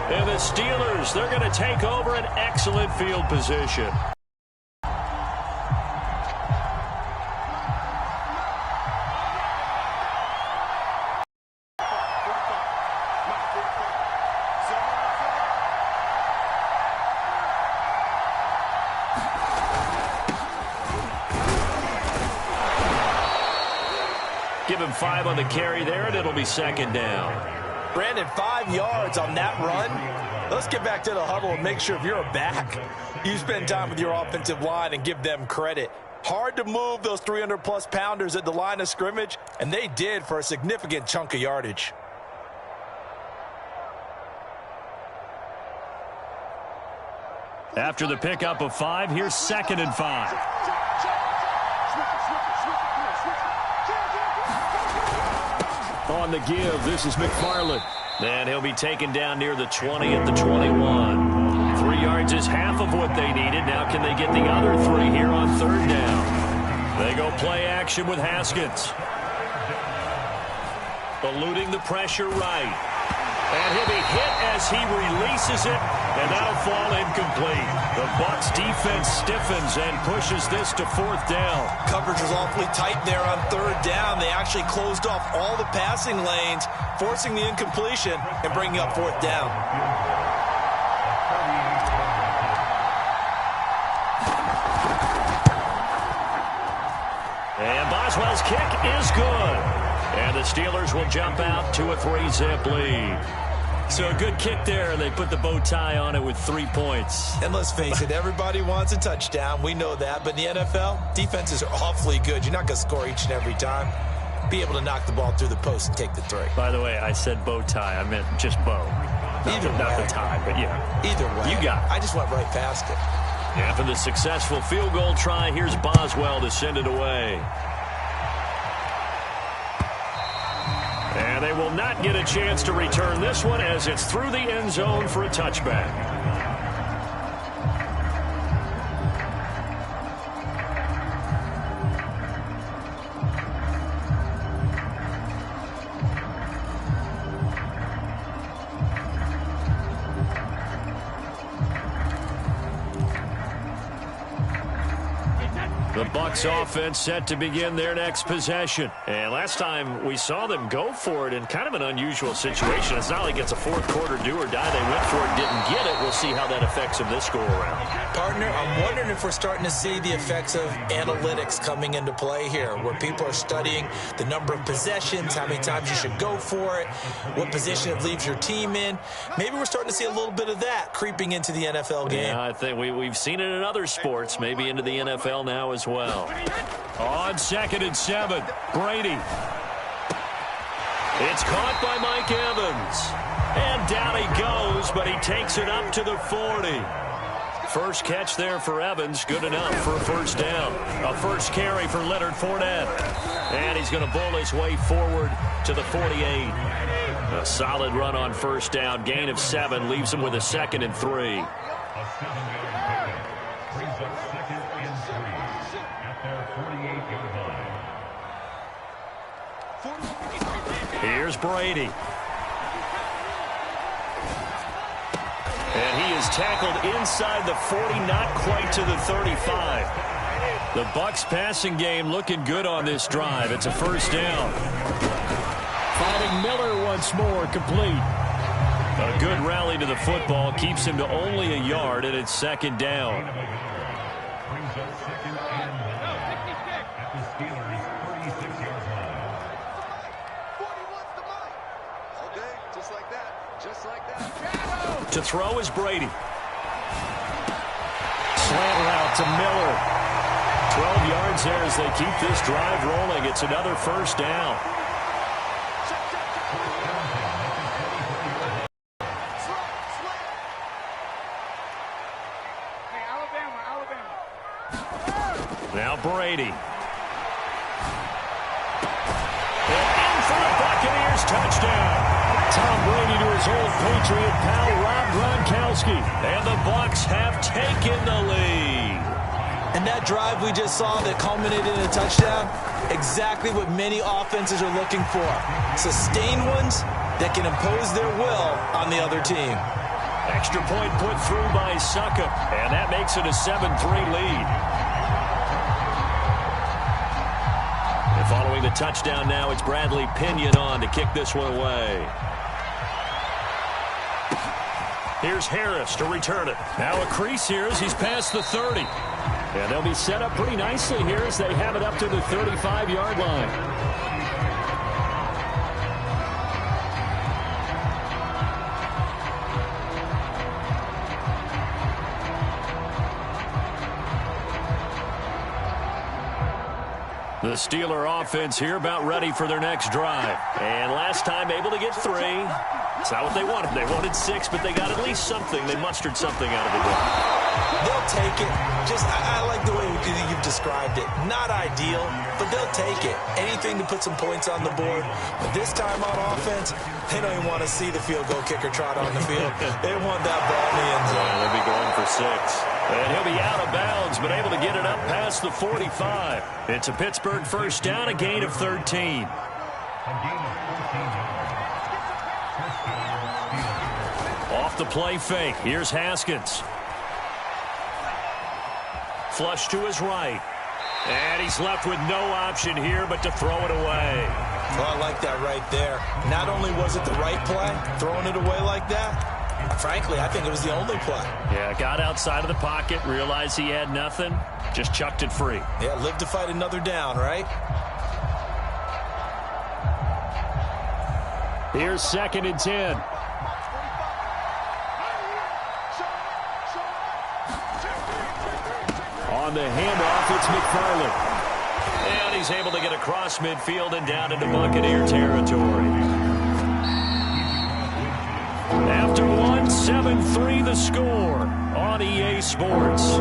And the Steelers, they're going to take over an excellent field position. Give him 5 on the carry there, and it'll be second down. Brandon, 5 yards on that run. Let's get back to the huddle and make sure if you're a back, you spend time with your offensive line and give them credit. Hard to move those 300-plus pounders at the line of scrimmage, and they did for a significant chunk of yardage. After the pickup of 5, here's second and 5. On the give, this is McFarland. And he'll be taken down near the 20 at the 21. 3 yards is half of what they needed. Now can they get the other 3 here on third down? They go play action with Haskins. Eluding the pressure right. And he'll be hit as he releases it, and that'll fall incomplete. The Bucs defense stiffens and pushes this to fourth down. Coverage was awfully tight there on third down. They actually closed off all the passing lanes, forcing the incompletion and bringing up fourth down. And Boswell's kick is good. And the Steelers will jump out to a 3-zip lead. So a good kick there, and they put the bow tie on it with 3 points. And let's face it, everybody wants a touchdown. We know that. But in the NFL, defenses are awfully good. You're not going to score each and every time. Be able to knock the ball through the post and take the 3. By the way, I said bow tie. I meant just bow. Not the tie, but yeah. Either way. You got it. I just went right past it. After the successful field goal try, here's Boswell to send it away. And they will not get a chance to return this one as it's through the end zone for a touchback. The Bucs offense set to begin their next possession. And last time we saw them go for it in kind of an unusual situation. It's not like it's a fourth quarter do or die. They went for it, didn't get it. We'll see how that affects them this go around. Partner, I'm wondering if we're starting to see the effects of analytics coming into play here, where people are studying the number of possessions, how many times you should go for it, what position it leaves your team in. Maybe we're starting to see a little bit of that creeping into the NFL game. Yeah, I think we've seen it in other sports, maybe into the NFL now as well. On 2nd and 7, Brady. It's caught by Mike Evans. And down he goes, but he takes it up to the 40. First catch there for Evans, good enough for a first down. A first carry for Leonard Fournette. And he's going to bowl his way forward to the 48. A solid run on first down. Gain of 7 leaves him with a 2nd and 3. Here's Brady. And he is tackled inside the 40, not quite to the 35. The Bucs passing game looking good on this drive. It's a first down. Finding Miller once more, complete. A good rally to the football keeps him to only a yard, and it's second down. To throw is Brady. Slant route to Miller. 12 yards there as they keep this drive rolling. It's another first down. Now Brady. And in for the Buccaneers touchdown. Tom Brady to his old Patriot pal Rob Gronkowski. And the Bucs have taken the lead. And that drive we just saw that culminated in a touchdown, exactly what many offenses are looking for. Sustained ones that can impose their will on the other team. Extra point put through by Suckup, and that makes it a 7-3 lead. And following the touchdown now, it's Bradley Pinion on to kick this one away. Here's Harris to return it. Now a crease here as he's past the 30. And they'll be set up pretty nicely here as they have it up to the 35-yard line. The Steeler offense here about ready for their next drive. And last time able to get 3. It's not what they wanted. They wanted 6, but they got at least something. They mustered something out of the drive. They'll take it. I like the way you've described it. Not ideal, but they'll take it. Anything to put some points on the board. But this time on offense, they don't even want to see the field goal kicker trot on the field. They want that ball in the end zone. Yeah, they'll be going for 6. And he'll be out of bounds, but able to get it up past the 45. It's a Pittsburgh first down, a gain of 13. Off the play fake. Here's Haskins. Flush to his right. And he's left with no option here but to throw it away. Well, I like that right there. Not only was it the right play, throwing it away like that, frankly, I think it was the only play. Yeah, got outside of the pocket, realized he had nothing, just chucked it free. Yeah, live to fight another down, right? Here's 2nd and 10. On the handoff, it's McFarland. And he's able to get across midfield and down into Buccaneer territory. After 1, 7-3 the score on EA Sports.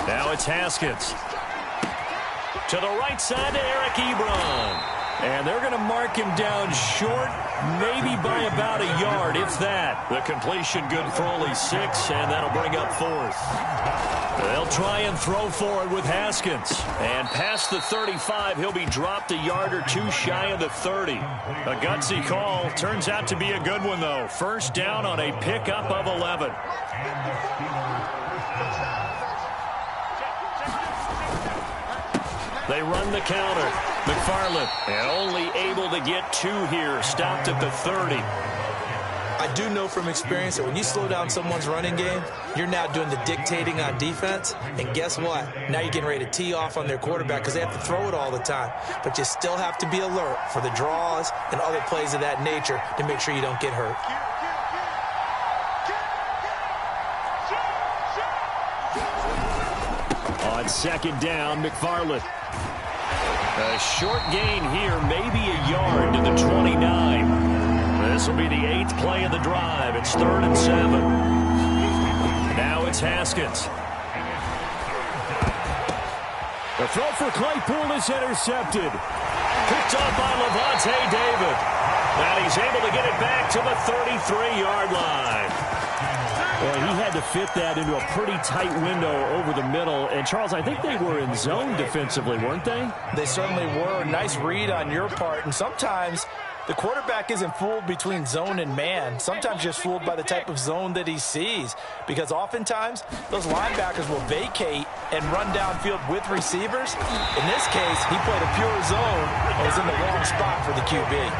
Now it's Haskins. To the right side to Eric Ebron. And they're going to mark him down short, maybe by about a yard, if that. The completion good for only 6, and that'll bring up 4th. They'll try and throw forward with Haskins. And past the 35, he'll be dropped a yard or 2 shy of the 30. A gutsy call. Turns out to be a good one, though. First down on a pickup of 11. They run the counter. McFarland, and only able to get 2 here. Stopped at the 30. I do know from experience that when you slow down someone's running game, you're now doing the dictating on defense. And guess what? Now you're getting ready to tee off on their quarterback because they have to throw it all the time. But you still have to be alert for the draws and other plays of that nature to make sure you don't get hurt. On 2nd down, McFarland. A short gain here, maybe a yard to the 29. This will be the 8th play of the drive. It's 3rd and 7. Now it's Haskins. The throw for Claypool is intercepted. Picked off by Levante David. And he's able to get it back to the 33-yard line. Well, he had to fit that into a pretty tight window over the middle. And, Charles, I think they were in zone defensively, weren't they? They certainly were. Nice read on your part. And sometimes the quarterback isn't fooled between zone and man. Sometimes just fooled by the type of zone that he sees. Because oftentimes, those linebackers will vacate and run downfield with receivers. In this case, he played a pure zone and was in the wrong spot for the QB.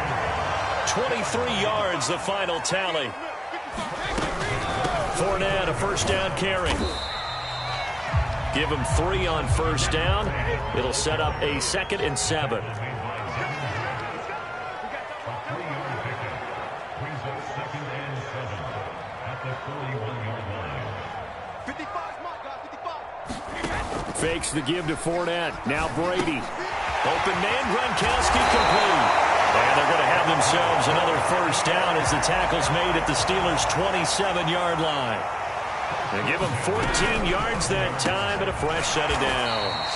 23 yards, the final tally. Fournette, a first down carry. Give him 3 on first down. It'll set up a 2nd and 7. Fakes the give to Fournette. Now Brady. Open man, Gronkowski complete. And they're going to have themselves another first down as the tackle's made at the Steelers' 27-yard line. They give them 14 yards that time and a fresh set of downs.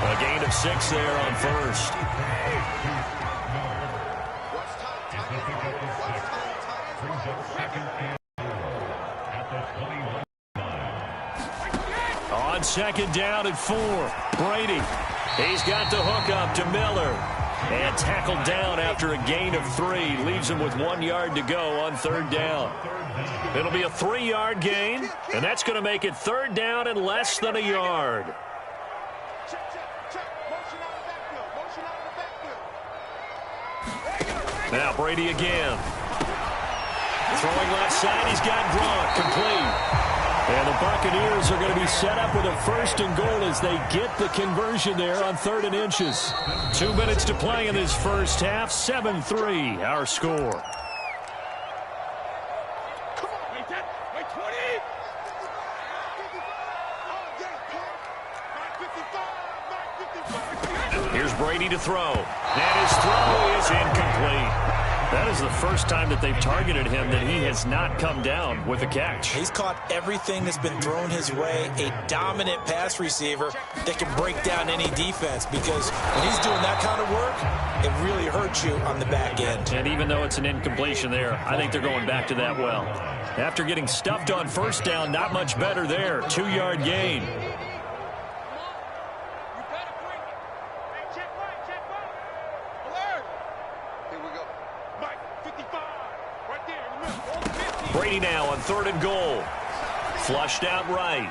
A gain of 6 there on first. On 2nd down and 4. Brady. He's got the hook up to Miller. And tackled down after a gain of 3. Leaves him with 1 yard to go on 3rd down. It'll be a 3-yard gain, and that's going to make it 3rd down and less than a yard. Now Brady again. Throwing left side, he's got Gronk, complete. And the Buccaneers are going to be set up with a 1st and goal as they get the conversion there on 3rd and inches. 2 minutes to play in this first half. 7-3, our score. Here's Brady to throw. And his throw is incomplete. That is the first time that they've targeted him that he has not come down with a catch. He's caught everything that's been thrown his way. A dominant pass receiver that can break down any defense, because when he's doing that kind of work, it really hurts you on the back end. And even though it's an incompletion there, I think they're going back to that well. After getting stuffed on 1st down, not much better there. 2-yard gain. Brady now on 3rd and goal. Flushed out right.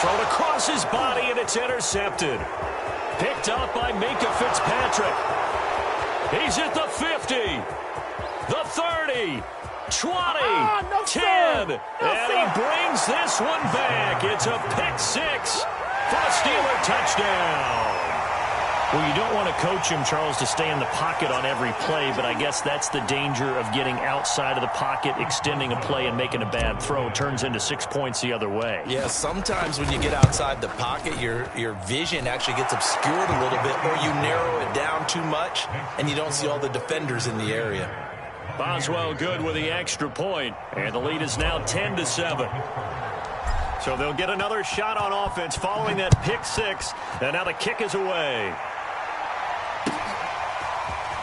Thrown across his body, and it's intercepted. Picked up by Minka Fitzpatrick. He's at the 50, the 30, 20, 10, and he brings this one back. It's a pick 6 for a Steeler touchdown. Well, you don't want to coach him, Charles, to stay in the pocket on every play, but I guess that's the danger of getting outside of the pocket, extending a play, and making a bad throw. It turns into 6 points the other way. Yeah, sometimes when you get outside the pocket, your vision actually gets obscured a little bit, or you narrow it down too much, and you don't see all the defenders in the area. Boswell good with the extra point, and the lead is now 10-7. So they'll get another shot on offense following that pick 6, and now the kick is away.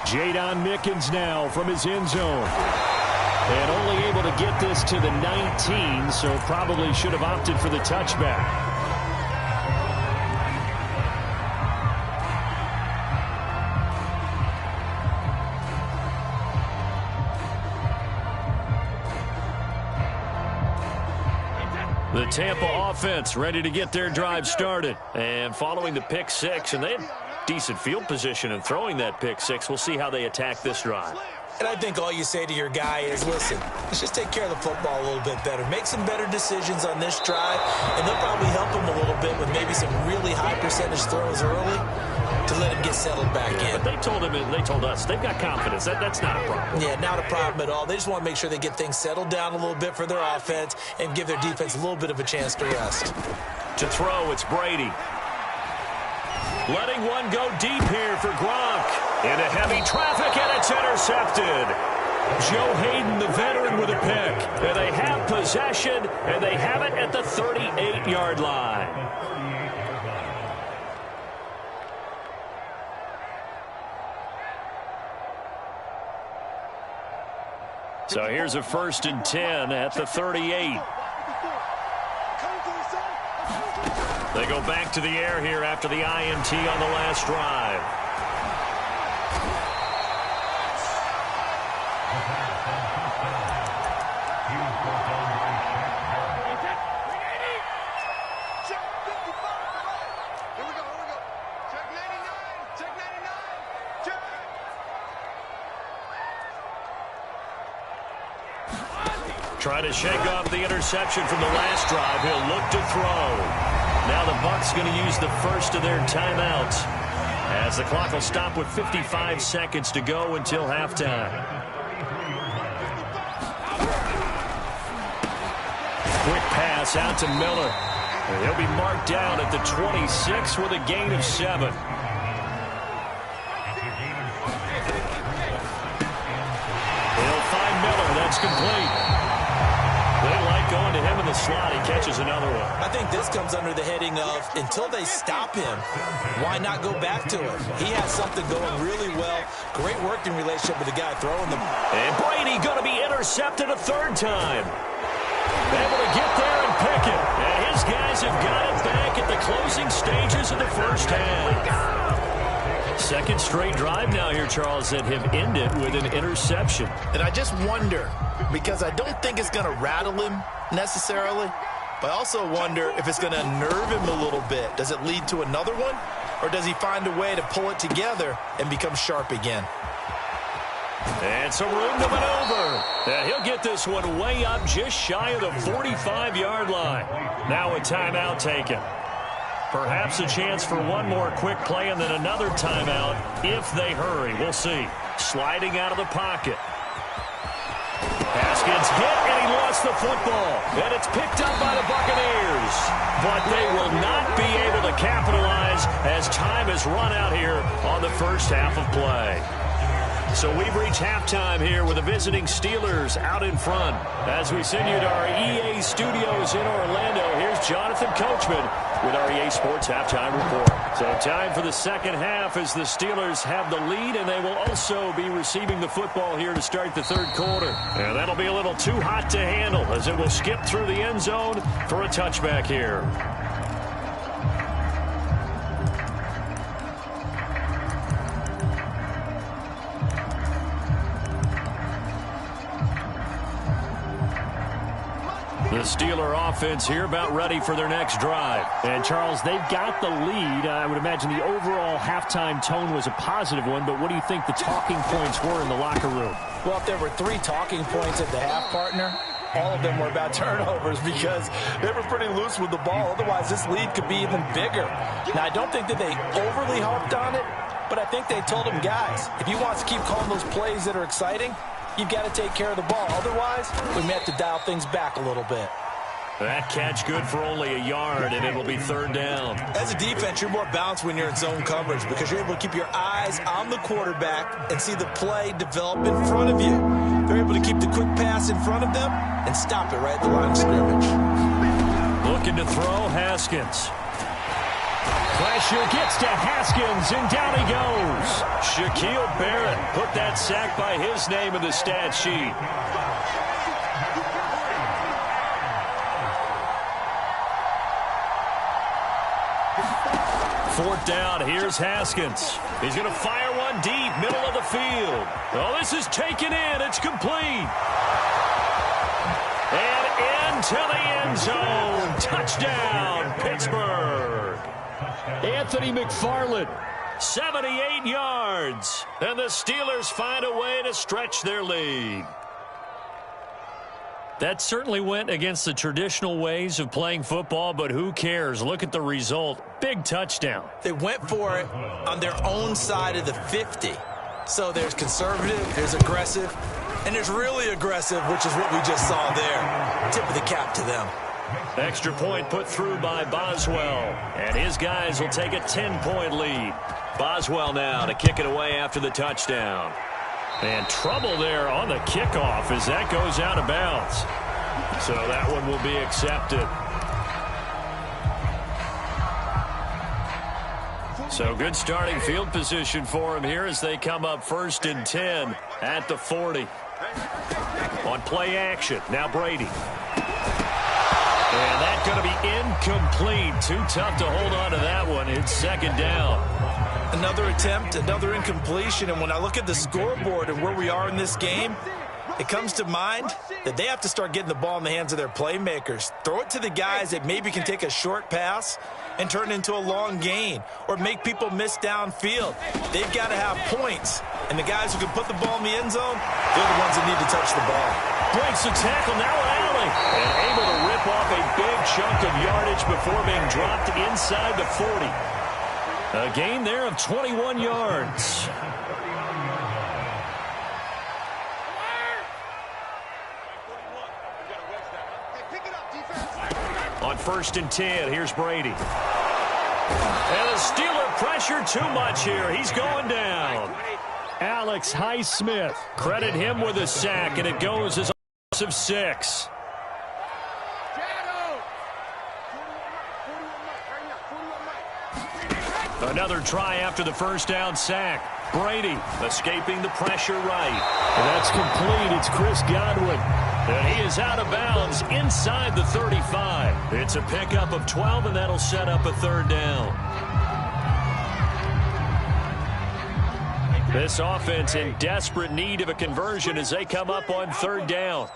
Jadon Mickens now from his end zone. And only able to get this to the 19, so probably should have opted for the touchback. The Tampa offense ready to get their drive started. And following the pick 6, and they had decent field position in throwing that pick 6. We'll see how they attack this drive. And I think all you say to your guy is, listen, let's just take care of the football a little bit better. Make some better decisions on this drive, and they'll probably help him a little bit with maybe some really high percentage throws early to let him get settled back in. But they told him, and they told us, they've got confidence. That's not a problem. Yeah, not a problem at all. They just want to make sure they get things settled down a little bit for their offense and give their defense a little bit of a chance to rest. To throw, it's Brady. Letting one go deep here for Gronk. Into heavy traffic, and it's intercepted. Joe Hayden, the veteran, with a pick. And they have possession, and they have it at the 38-yard line. So here's a 1st and 10 at the 38. They go back to the air here after the INT on the last drive. Try to shake off the interception from the last drive. He'll look to throw. Now the Bucs going to use the first of their timeouts, as the clock will stop with 55 seconds to go until halftime. Quick pass out to Miller. He'll be marked down at the 26 with a gain of 7. He'll find Miller. That's complete. They like going to him in the slot. He catches another one. I think this comes under the heading of, until they stop him, why not go back to him? He has something going really well. Great working relationship with the guy throwing them. And Brady going to be intercepted a 3rd time. Able to get there and Pickett. And his guys have got it back at the closing stages of the first half. Second straight drive now here, Charles, that have ended with an interception. And I just wonder, because I don't think it's going to rattle him necessarily, but I also wonder if it's going to unnerve him a little bit. Does it lead to another one? Or does he find a way to pull it together and become sharp again? And some room to maneuver. And he'll get this one way up just shy of the 45-yard line. Now a timeout taken. Perhaps a chance for one more quick play and then another timeout if they hurry. We'll see. Sliding out of the pocket. Haskins hit, and he lost the football. And it's picked up by the Buccaneers. But they will not be able to capitalize as time has run out here on the first half of play. So we've reached halftime here with the visiting Steelers out in front. As we send you to our EA studios in Orlando, here's Jonathan Coachman with our EA Sports Halftime Report. So time for the second half as the Steelers have the lead, and they will also be receiving the football here to start the third quarter. And that'll be a little too hot to handle as it will skip through the end zone for a touchback here. The Steeler offense here about ready for their next drive. And, Charles, they've got the lead. I would imagine the overall halftime tone was a positive one, but what do you think the talking points were in the locker room? Well, if there were 3 talking points at the half, partner, all of them were about turnovers because they were pretty loose with the ball. Otherwise, this lead could be even bigger. Now, I don't think that they overly harped on it, but I think they told them, guys, if you want to keep calling those plays that are exciting, you've got to take care of the ball. Otherwise, we may have to dial things back a little bit. That catch good for only a yard, and it'll be third down. As a defense, you're more balanced when you're in zone coverage because you're able to keep your eyes on the quarterback and see the play develop in front of you. They're able to keep the quick pass in front of them and stop it right at the line of scrimmage. Looking to throw, Haskins. Pressure gets to Haskins, and down he goes. Shaquille Barrett put that sack by his name in the stat sheet. Fourth down, here's Haskins. He's going to fire one deep, middle of the field. Oh, this is taken in. It's complete. And into the end zone. Touchdown, Pittsburgh. Anthony McFarland, 78 yards. And the Steelers find a way to stretch their lead. That certainly went against the traditional ways of playing football, but who cares? Look at the result. Big touchdown. They went for it on their own side of the 50. So there's conservative, there's aggressive, and there's really aggressive, which is what we just saw there. Tip of the cap to them. Extra point put through by Boswell. And his guys will take a 10-point lead. Boswell now to kick it away after the touchdown. And trouble there on the kickoff as that goes out of bounds. So that one will be accepted. So good starting field position for him here as they come up 1st and 10 at the 40. On play action, now Brady. And that's going to be incomplete. Too tough to hold on to that one. It's second down. Another attempt, another incompletion, and when I look at the scoreboard and where we are in this game, it comes to mind that they have to start getting the ball in the hands of their playmakers. Throw it to the guys that maybe can take a short pass and turn it into a long gain or make people miss downfield. They've got to have points, and the guys who can put the ball in the end zone, they're the ones that need to touch the ball. Breaks the tackle, now Allen, and able to rip off a big chunk of yardage before being dropped inside the 40. A gain there of 21 yards. On 1st and 10, here's Brady. And the Steeler pressure too much here. He's going down. Alex Highsmith, credit him with a sack, and it goes as a loss of 6. Another try after the first down sack. Brady escaping the pressure right. And that's complete. It's Chris Godwin. And he is out of bounds inside the 35. It's a pickup of 12, and that'll set up a third down. This offense in desperate need of a conversion as they come up on third down.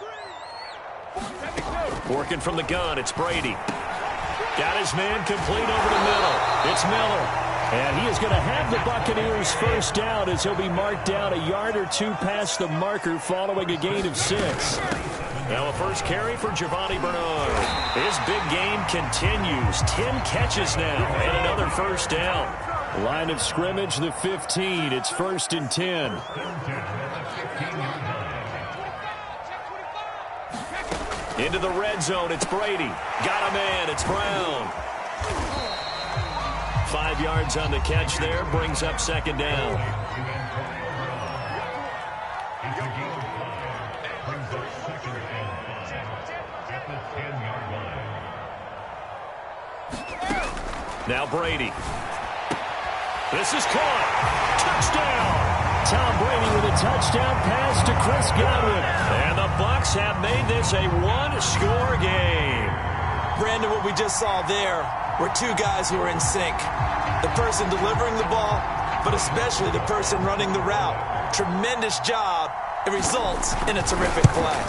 Working from the gun, it's Brady. Got his man complete over the middle. It's Miller. And he is going to have the Buccaneers first down as he'll be marked down a yard or two past the marker following a gain of 6. Now a first carry for Giovanni Bernard. His big game continues. 10 catches now and another first down. Line of scrimmage, the 15. It's 1st and 10. Into the red zone, it's Brady. Got a man, it's Brown. 5 yards on the catch there, brings up second down. Now Brady. This is caught. Touchdown. Tom Brady with a touchdown pass to Chris Godwin. And the Bucs have made this a one-score game. Brandon, what we just saw there were two guys who are in sync. The person delivering the ball, but especially the person running the route. Tremendous job. It results in a terrific play.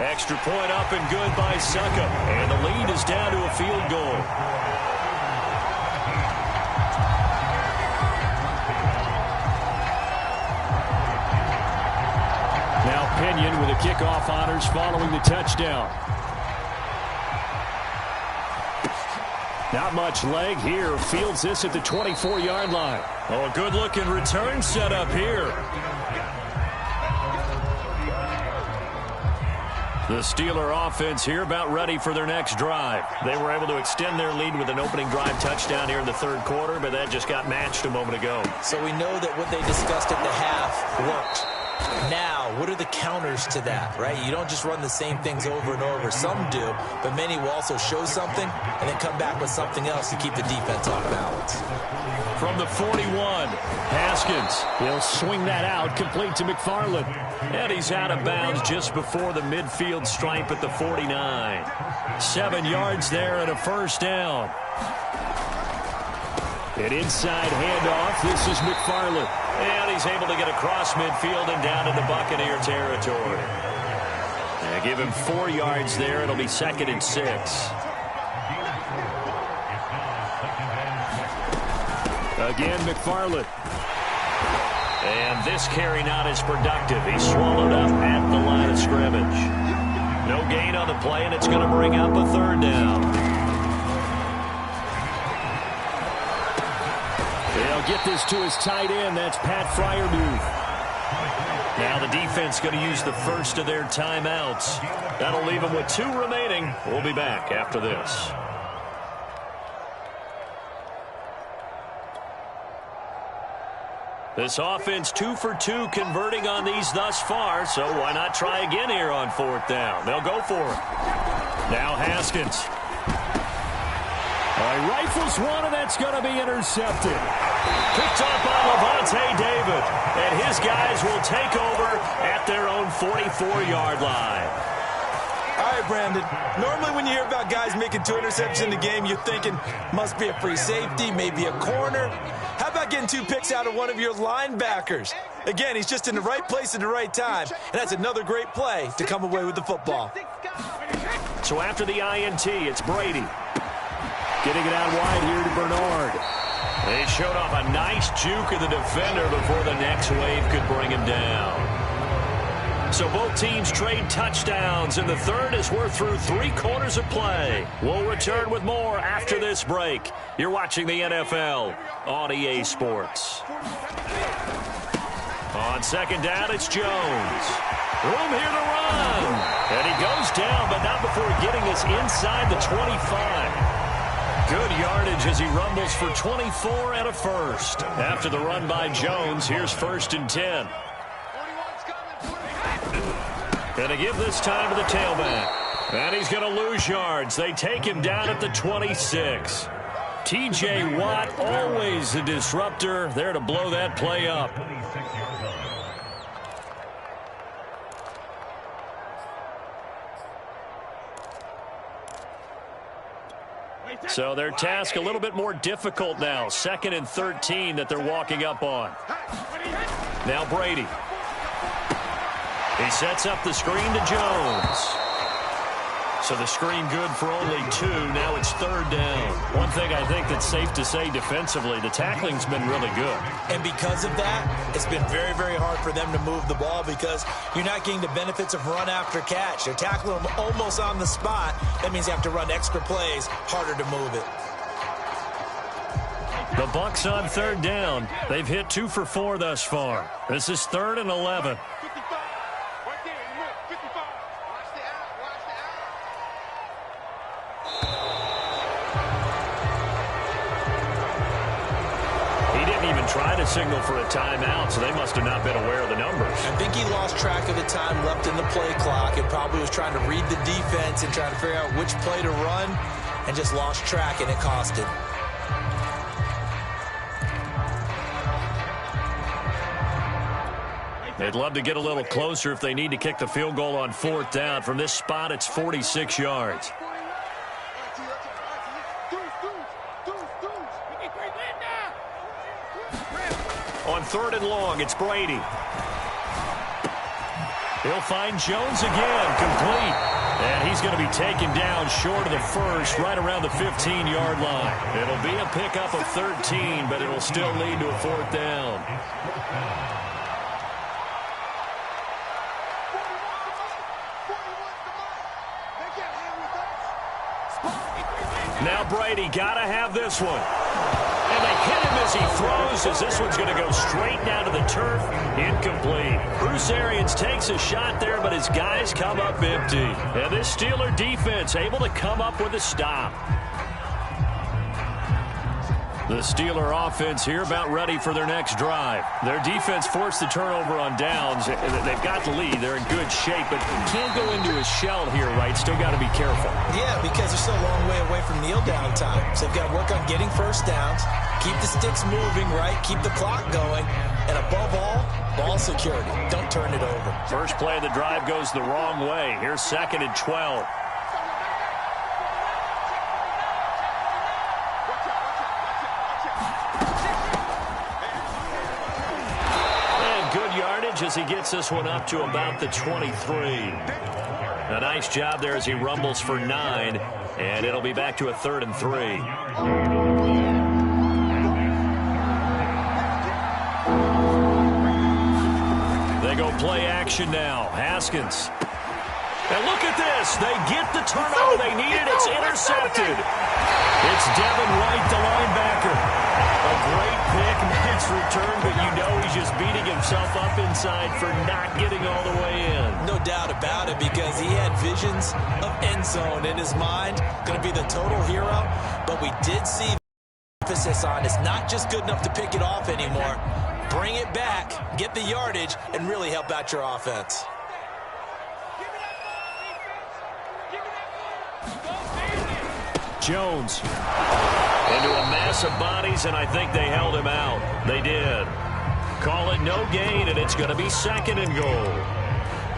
Extra point up and good by Succa. And the lead is down to a field goal. Now Pinion with the kickoff honors following the touchdown. Not much leg here. Fields this at the 24-yard line. Oh, a good-looking return set up here. The Steeler offense here about ready for their next drive. They were able to extend their lead with an opening drive touchdown here in the third quarter, but that just got matched a moment ago. So we know that what they discussed at the half worked. Now, what are the counters to that, right? You don't just run the same things over and over. Some do, but many will also show something and then come back with something else to keep the defense off balance. From the 41, Haskins. He'll swing that out, complete to McFarland. And he's out of bounds just before the midfield stripe at the 49. 7 yards there and a first down. An inside handoff. This is McFarland. And he's able to get across midfield and down into Buccaneer territory. And give him 4 yards there. It'll be 2nd and 6. Again, McFarland. And this carry not as productive. He's swallowed up at the line of scrimmage. No gain on the play, and it's going to bring up a third down. They'll get this to his tight end. That's Pat Freiermuth. Now the defense going to use the first of their timeouts. That'll leave them with 2 remaining. We'll be back after this. This offense 2 for 2 converting on these thus far, so why not try again here on 4th down? They'll go for it. Now Haskins. He rifles one, and that's going to be intercepted. Picked up by Levante David, and his guys will take over at their own 44-yard line. All right, Brandon. Normally when you hear about guys making 2 interceptions in the game, you're thinking must be a free safety, maybe a corner. How about getting 2 picks out of one of your linebackers? Again, he's just in the right place at the right time, and that's another great play to come away with the football. So after the INT, it's Brady. Getting it out wide here to Bernard. They showed off a nice juke of the defender before the next wave could bring him down. So both teams trade touchdowns, and the third as we're through 3 quarters of play. We'll return with more after this break. You're watching the NFL on EA Sports. On 2nd down, it's Jones. Room here to run. And he goes down, but not before getting us inside the 25. Good yardage as he rumbles for 24 and a first. After the run by Jones, here's 1st and 10. Going to give this time to the tailback. And he's going to lose yards. They take him down at the 26. T.J. Watt, always the disruptor, there to blow that play up. So their task a little bit more difficult now. 2nd and 13 that they're walking up on. Now Brady. He sets up the screen to Jones. So the screen good for only 2. Now it's 3rd down. One thing I think that's safe to say defensively, the tackling's been really good. And because of that, it's been very, very hard for them to move the ball because you're not getting the benefits of run after catch. They're tackling them almost on the spot. That means you have to run extra plays, harder to move it. The Bucs on 3rd down. They've hit 2 for 4 thus far. This is 3rd and 11. Try to signal for a timeout, so they must have not been aware of the numbers. I think he lost track of the time left in the play clock and probably was trying to read the defense and trying to figure out which play to run and just lost track, and it cost him. They'd love to get a little closer if they need to kick the field goal on 4th down. From this spot, it's 46 yards. On 3rd and long, it's Brady. He'll find Jones again, complete. And he's going to be taken down short of the first, right around the 15-yard line. It'll be a pickup of 13, but it'll still lead to a 4th down. Now Brady, got to have this one. And they hit him as he throws, as this one's going to go straight down to the turf. Incomplete. Bruce Arians takes a shot there, but his guys come up empty. And this Steeler defense able to come up with a stop. The Steeler offense here about ready for their next drive. Their defense forced the turnover on downs. They've got the lead. They're in good shape, but can't go into a shell here, right? Still got to be careful. Yeah, because they're still a long way away from kneel down time. So they've got to work on getting first downs, keep the sticks moving, right? Keep the clock going. And above all, ball security. Don't turn it over. First play of the drive goes the wrong way. Here's 2nd and 12. As he gets this one up to about the 23. A nice job there as he rumbles for 9, and it'll be back to a 3rd and 3. They go play action now. Haskins. And look at this. They get the turnover they needed. It's intercepted. It's Devin White, the linebacker. A great pick, nice return, but you know he's just beating himself up inside for not getting all the way in. No doubt about it, because he had visions of end zone in his mind. Going to be the total hero, but we did see the emphasis on it's not just good enough to pick it off anymore. Bring it back, get the yardage, and really help out your offense. Jones into a mass of bodies, and I think they held him out. They did. Call it no gain, and it's going to be 2nd and goal.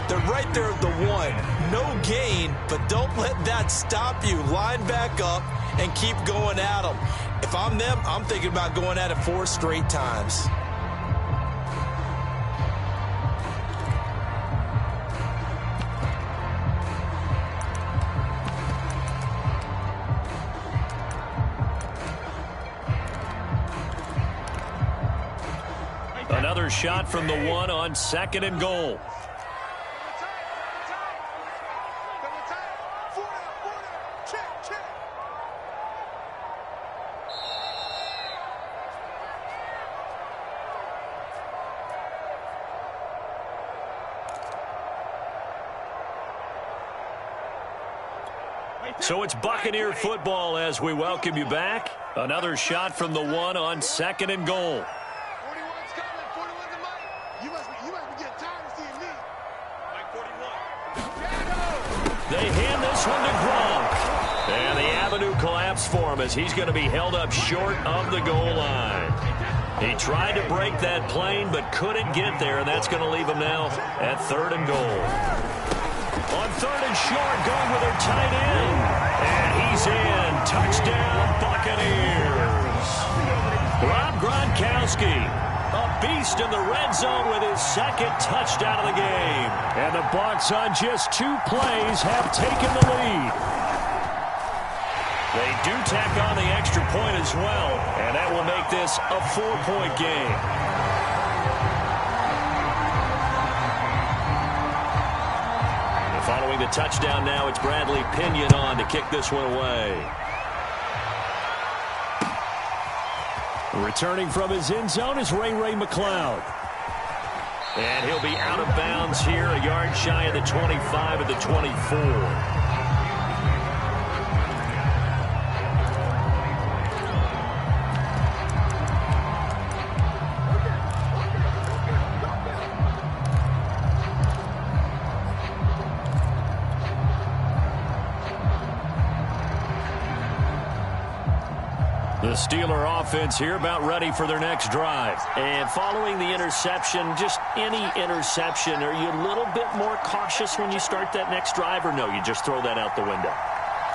They're right there at the 1. No gain, but don't let that stop you. Line back up and keep going at them. If I'm them, I'm thinking about going at it 4 straight times. Another shot from the 1 on 2nd and goal. So it's Buccaneer football as we welcome you back. Another shot from the 1 on 2nd and goal. They hand this one to Gronk. And the avenue collapsed for him as he's going to be held up short of the goal line. He tried to break that plane but couldn't get there, and that's going to leave him now at 3rd and goal. On 3rd and short, going with their tight end. And he He's in. Touchdown, Buccaneers. Rob Gronkowski, a beast in the red zone with his second touchdown of the game. And the Bucs on just 2 plays have taken the lead. They do tack on the extra point as well, and that will make this a 4-point game. And following the touchdown now, it's Bradley Pinion on to kick this one away. Returning from his end zone is Ray McCloud. And he'll be out of bounds here, a yard shy of the 25 at the 24. The Steeler offense here about ready for their next drive. And following the interception, just any interception, are you a little bit more cautious when you start that next drive, or no, you just throw that out the window?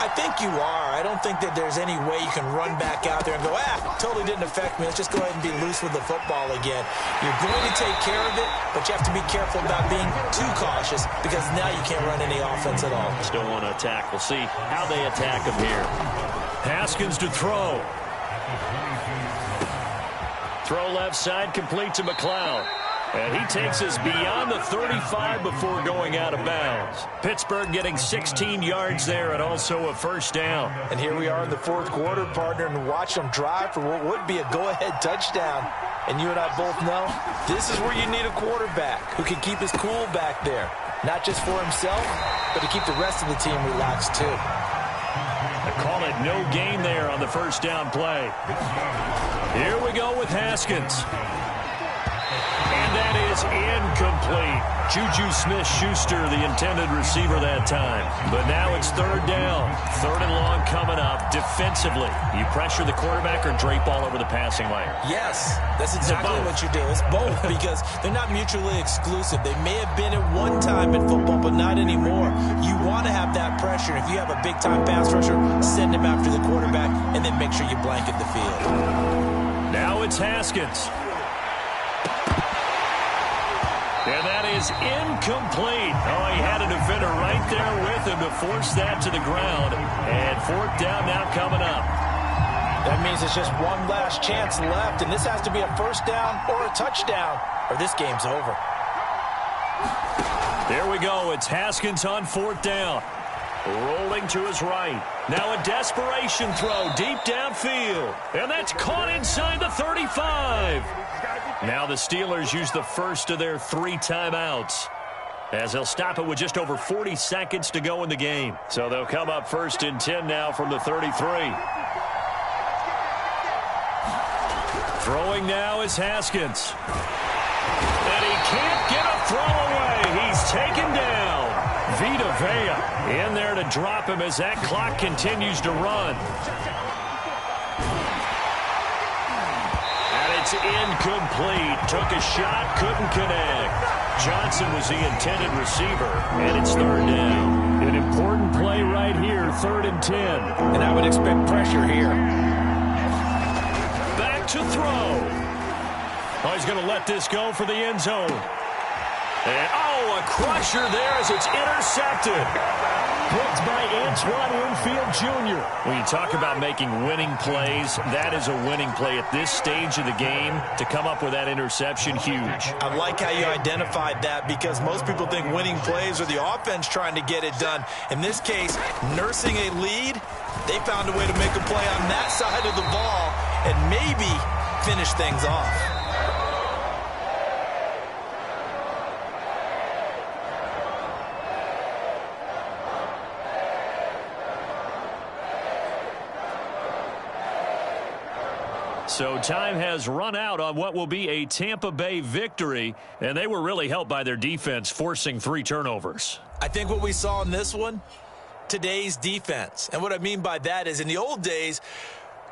I think you are. I don't think that there's any way you can run back out there and go, totally didn't affect me. Let's just go ahead and be loose with the football again. You're going to take care of it, but you have to be careful about being too cautious because now you can't run any offense at all. Still want to attack. We'll see how they attack him here. Haskins to throw. Throw left side, complete to McCloud. And he takes us beyond the 35 before going out of bounds. Pittsburgh getting 16 yards there and also a first down. And here we are in the fourth quarter, partner, and watch them drive for what would be a go-ahead touchdown. And you and I both know this is where you need a quarterback who can keep his cool back there. Not just for himself, but to keep the rest of the team relaxed too. I call it no gain there on the first down play. Here we go with Haskins. And that is incomplete. Juju Smith-Schuster, the intended receiver that time. But now it's third down. Third and long coming up. Defensively, you pressure the quarterback or drape all over the passing lane? Yes, that's exactly what you do. It's both because they're not mutually exclusive. They may have been at one time in football, but not anymore. You want to have that pressure. If you have a big-time pass rusher, send him after the quarterback and then make sure you blanket the field. Now it's Haskins. And that is incomplete. Oh, he had a defender right there with him to force that to the ground. And fourth down now coming up. That means it's just one last chance left, and this has to be a first down or a touchdown, or this game's over. There we go. It's Haskins on fourth down. Rolling to his right. Now a desperation throw deep downfield. And that's caught inside the 35. Now the Steelers use the first of their 3 timeouts, as they'll stop it with just over 40 seconds to go in the game. So they'll come up first and 10 now from the 33. Throwing now is Haskins. And he can't get a throw away. He's taken down. Vita Vea in there to drop him as that clock continues to run. It's incomplete. Took a shot, couldn't connect. Johnson was the intended receiver, and it's third down. An important play right here, 3rd and 10. And I would expect pressure here. Back to throw. Oh, he's going to let this go for the end zone. And, a crusher there as it's intercepted. Picked by Antoine Winfield Jr. When you talk about making winning plays, that is a winning play at this stage of the game. To come up with that interception, huge. I like how you identified that because most people think winning plays are the offense trying to get it done. In this case, nursing a lead, they found a way to make a play on that side of the ball and maybe finish things off. So time has run out on what will be a Tampa Bay victory, and they were really helped by their defense forcing 3 turnovers. I think what we saw in this one, today's defense. And what I mean by that is in the old days,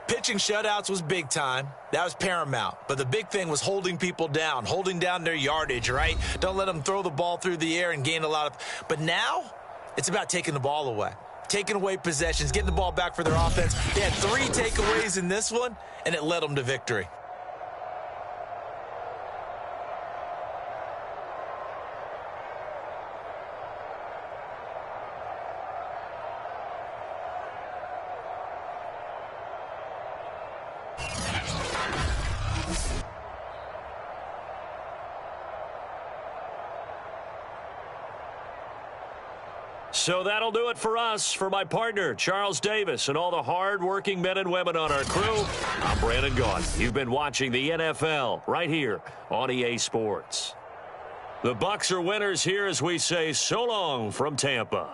pitching shutouts was big time. That was paramount. But the big thing was holding people down, holding down their yardage, right? Don't let them throw the ball through the air and gain a lot of. But now it's about taking the ball away. taking away possessions, getting the ball back for their offense. They had 3 takeaways in this one, and it led them to victory. So that'll do it for us. For my partner, Charles Davis, and all the hard-working men and women on our crew, I'm Brandon Gaudin. You've been watching the NFL right here on EA Sports. The Bucs are winners here as we say so long from Tampa.